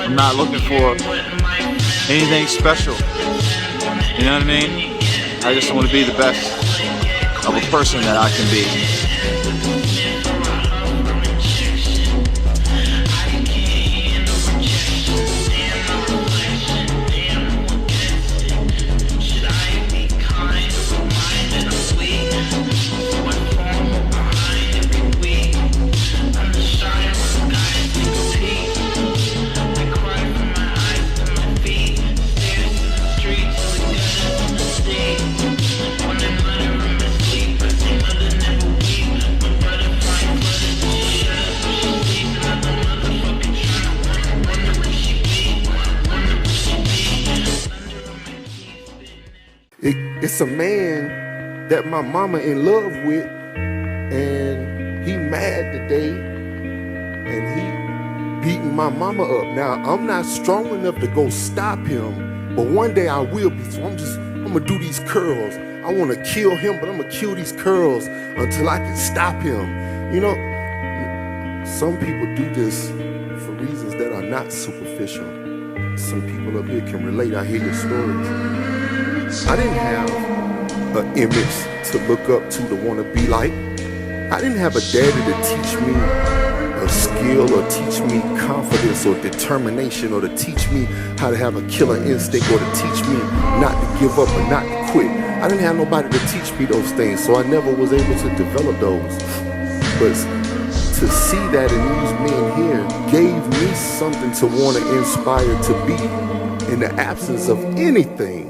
I'm not looking for anything special. You know what I mean? I just want to be the best of a person that I can be. It's a man that my mama in love with, and he mad today, and he beating my mama up. Now, I'm not strong enough to go stop him, but one day I will be, so I'm gonna do these curls. I wanna kill him, but I'm gonna kill these curls until I can stop him. You know, some people do this for reasons that are not superficial. Some people up here can relate. I hear your stories. I didn't have an image to look up to want to be like. I didn't have a daddy to teach me a skill or teach me confidence or determination or to teach me how to have a killer instinct or to teach me not to give up or not to quit. I didn't have nobody to teach me those things, so I never was able to develop those. But to see that in these men here gave me something to want to inspire to be in the absence of anything.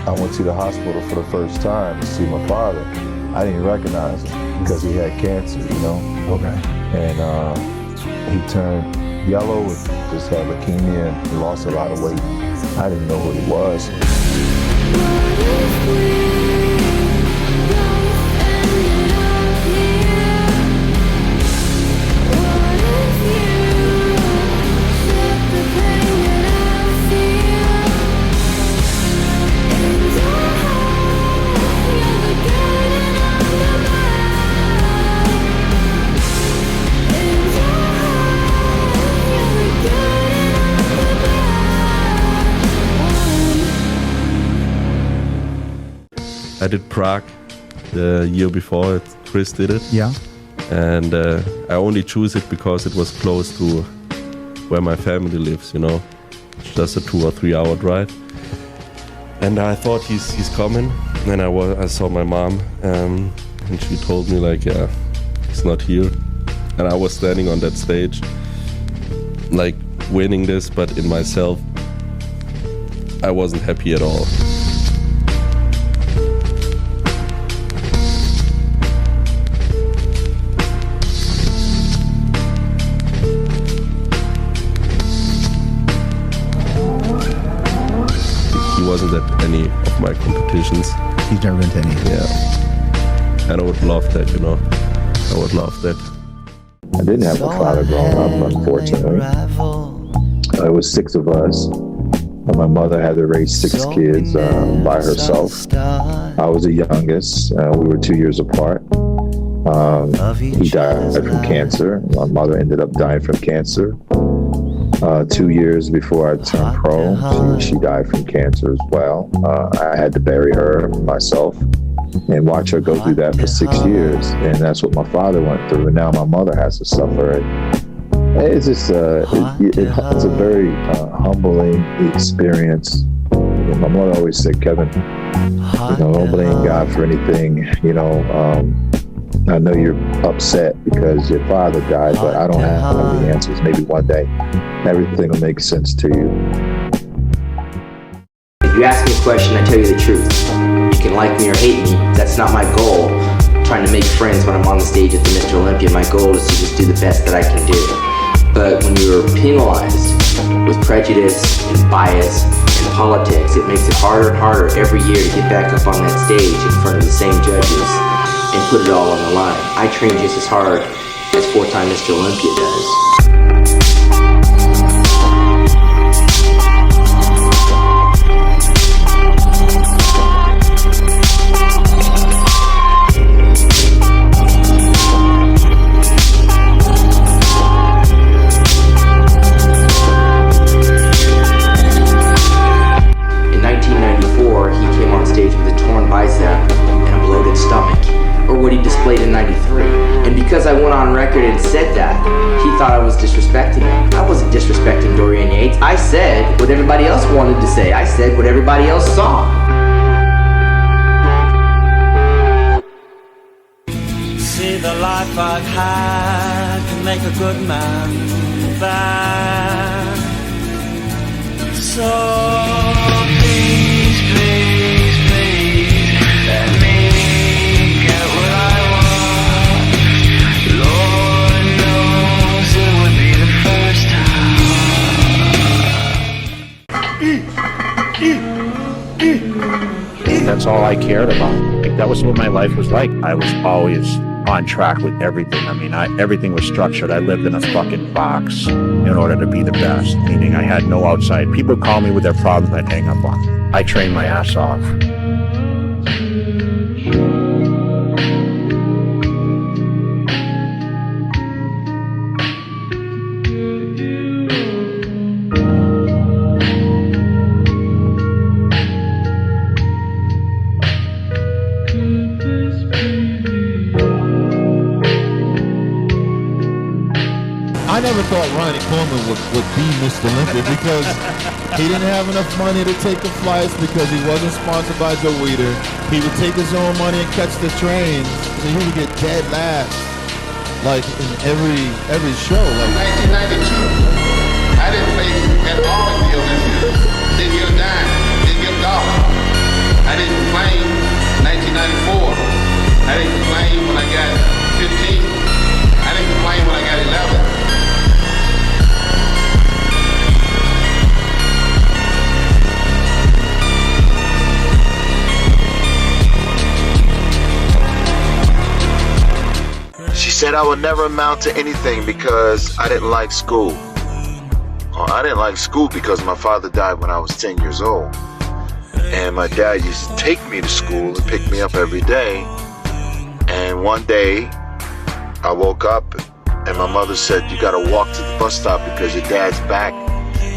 I went to the hospital for the first time to see my father. I didn't recognize him because he had cancer, you know? Okay. And he turned yellow and just had leukemia and he lost a lot of weight. I didn't know who he was. I did Prague the year before Chris did it. Yeah. And I only choose it because it was close to where my family lives, you know. It's just a 2 or 3 hour drive. And I thought he's coming. And I saw my mom and she told me like, yeah, he's not here. And I was standing on that stage, like winning this, but in myself, I wasn't happy at all. He wasn't at any of my competitions. He's never been to any. Yeah. And I would love that, you know. I would love that. I didn't have a father growing up, unfortunately. It was 6 of us. My mother had to raise 6 kids by herself. I was the youngest. We were 2 years apart. He died from cancer. My mother ended up dying from cancer. 2 years before I turned pro, she died from cancer as well. I had to bury her myself and watch her go through that for 6 years. And that's what my father went through. And now my mother has to suffer it. It's just, it's a very humbling experience. You know, my mother always said, Kevin, you know, don't blame God for anything. You know, I know you're upset because your father died, but I don't have the answers. Maybe one day everything will make sense to you. If you ask me a question, I tell you the truth. You can like me or hate me. That's not my goal. I'm trying to make friends when I'm on the stage at the Mr. Olympia. My goal is to just do the best that I can do. But when you're penalized with prejudice and bias and politics, it makes it harder and harder every year to get back up on that stage in front of the same judges and put it all on the line. I train just as hard as 4-time Mr. Olympia does. because I went on record and said that, he thought I was disrespecting him. I wasn't disrespecting Dorian Yates. I said what everybody else wanted to say. I said what everybody else saw. See, the life I've had can make a good man bad. So please, please, please, let me get what I want. Lord knows it would be the first time. That's all I cared about. Like, that was what my life was like. I was always on track with everything. I mean, everything was structured. I lived in a fucking box in order to be the best, meaning I had no outside. People call me with their problems, I'd hang up on them. I trained my ass off. I never thought Ronnie Coleman would be Mr. Olympia because he didn't have enough money to take the flights because he wasn't sponsored by Joe Weider. He would take his own money and catch the trains, and he would get dead last, like in every show. Like 1992, I didn't play at all in the Olympics. Didn't get a dime, didn't get a dollar. I didn't complain 1994. I didn't complain when I got 15. I didn't complain when I got 11. She said I would never amount to anything because I didn't like school. I didn't like school because my father died when I was 10 years old. And my dad used to take me to school and pick me up every day. And one day, I woke up and my mother said, you gotta walk to the bus stop because your dad's back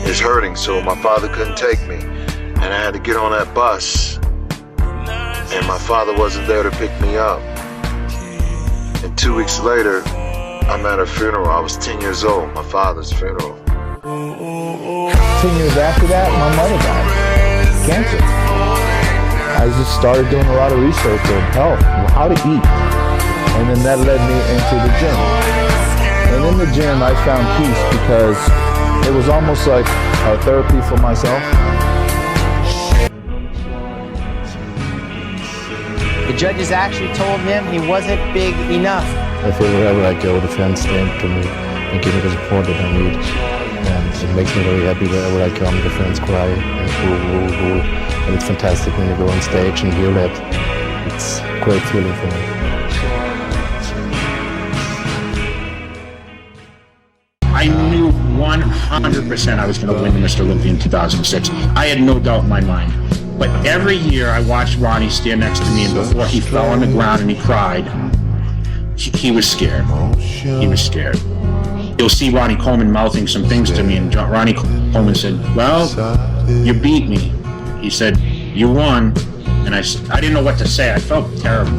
is hurting. So my father couldn't take me. And I had to get on that bus. And my father wasn't there to pick me up. And 2 weeks later, I'm at a funeral. I was 10 years old, my father's funeral. 10 years after that, my mother died. Cancer. I just started doing a lot of research on health, how to eat. And then that led me into the gym. And in the gym, I found peace because it was almost like a therapy for myself. The judges actually told him he wasn't big enough. I feel wherever I go, the fans stand to me and give me the support that I need. And it makes me very happy wherever I come, the fans cry and woo. And it's fantastic when you go on stage and hear that. It's a great feeling for me. I knew 100% I was going to win the Mr. Olympia in 2006. I had no doubt in my mind. But every year I watched Ronnie stand next to me, and before he fell on the ground and he cried, he was scared. He was scared. You'll see Ronnie Coleman mouthing some things to me, and Ronnie Coleman said, well, you beat me. He said, you won. And I didn't know what to say. I felt terrible.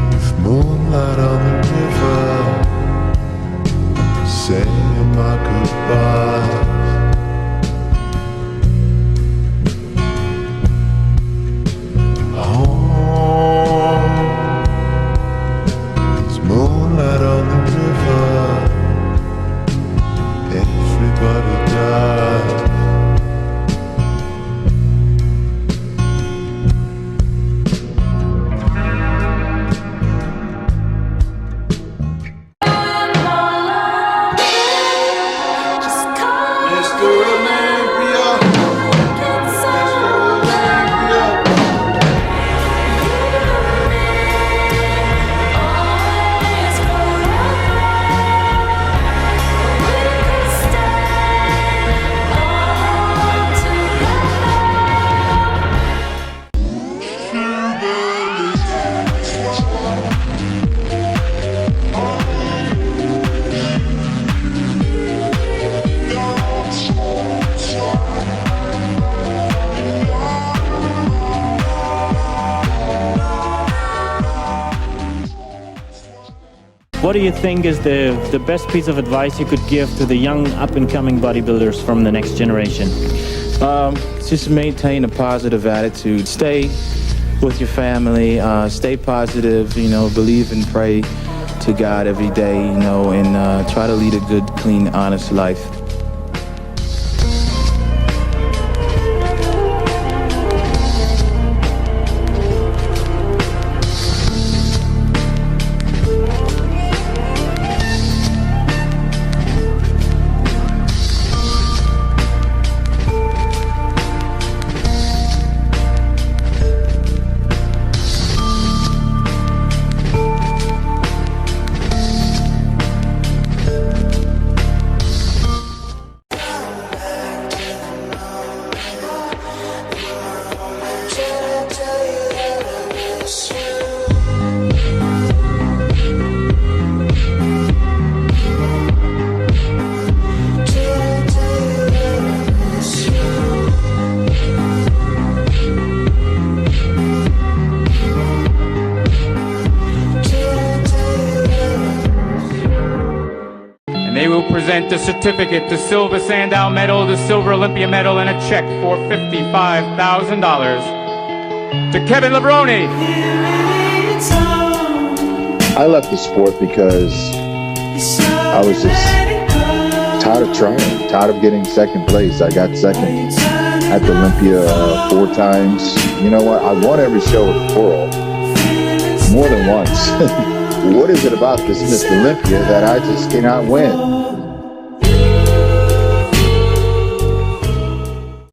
With moonlight on the river, saying my goodbye. Moonlight on the river, everybody died. Just what do you think is the best piece of advice you could give to the young up-and-coming bodybuilders from the next generation? Just maintain a positive attitude. Stay with your family. Stay positive. You know, believe and pray to God every day. You know, and try to lead a good, clean, honest life. They will present the certificate, the silver Sandow medal, the silver Olympia medal, and a check for $55,000 to Kevin Levrone. I left the sport because I was just tired of trying, tired of getting second place. I got second at the Olympia 4 times. You know what? I won every show in the world, more than once. What is it about this Mr. Olympia that I just cannot win?